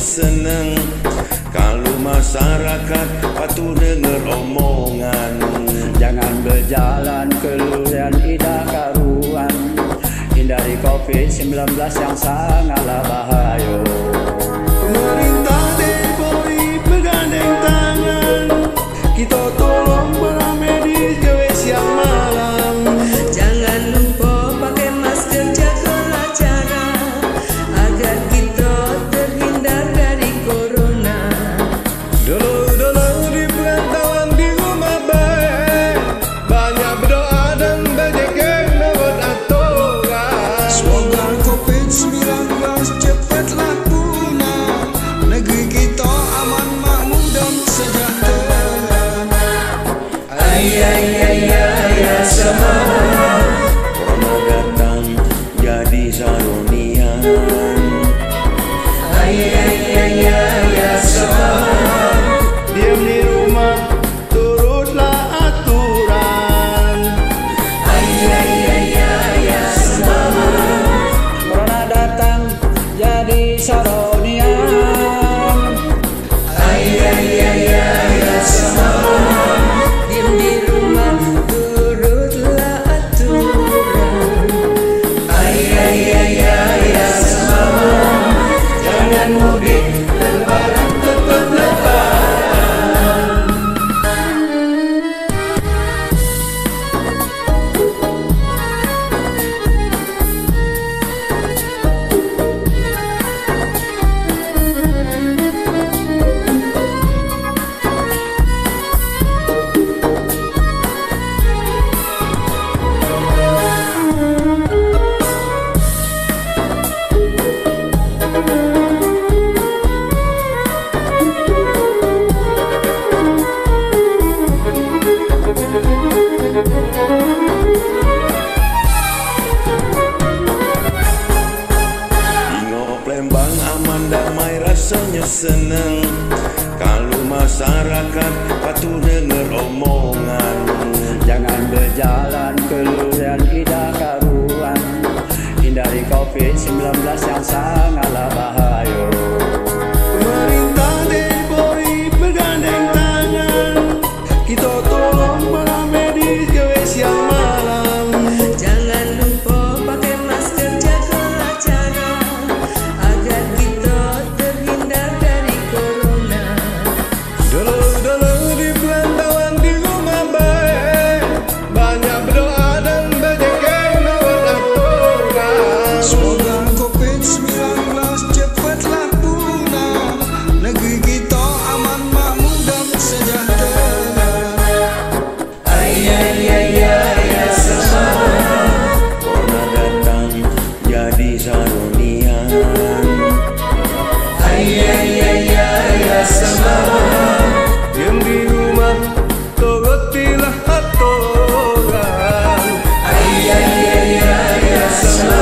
seneng kalau masyarakat patuh denger omongan. Jangan berjalan keluar tidak karuan, hindari COVID-19 yang sangatlah bahaya. Pemerintah Depori bergandeng tangan, kita tolong para medis gawe siang malam. Jangan lupa pakai masker, jagalah jarak agar kita terhindar dari corona. Dulu di perantauan di rumah baik, banyak berdoa dan berzikir menurut aturan. Semoga COVID-19 cepatlah punah, negeri kita aman, makmur dan sejahtera. Ayah sama Corona datang jadi sarunian. ayah sama Diam di rumah, turutlah aturan. ayah sama Corona datang jadi saronian. ayah sama diam di rumah, turutlah aturan. Ayah sama jangan mudik, lebaran tetap lebaran. Tengok Palembang aman damai rasanya seneng kalau masyarakat patuh denger omongan. Jangan berjalan keluar tidak karuan, hindari COVID-19 yang sangatlah bahaya. Pemerintah Depori bergandeng tangan, kita tolong para medis gawe siang malam. Jangan lupa pakai masker, jagalah jarak agar kita terhindar dari corona. Dulu di perantauan di rumah baik, banyak berdoa dan berzikir menurut aturan. Semoga COVID-19 cepatlah punah, negeri kita aman, makmur dan sejahtera. Ayah sama Corona datang jadi sarunian. ayah sama Diam di rumah, turutilah aturan. ayah sama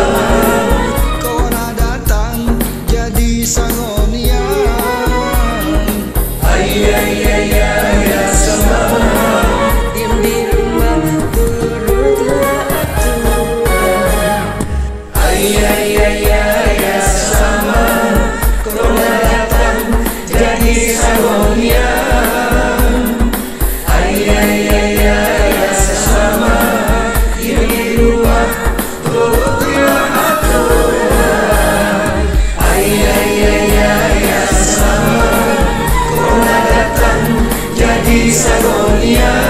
Corona datang jadi saronian. ayah sama diam di rumah, turutlah aturan. Ayah sama corona datang jadi saronian. Ayah sama diam di rumah, turutlah aturan. Ayah sama corona datang jadi saronian.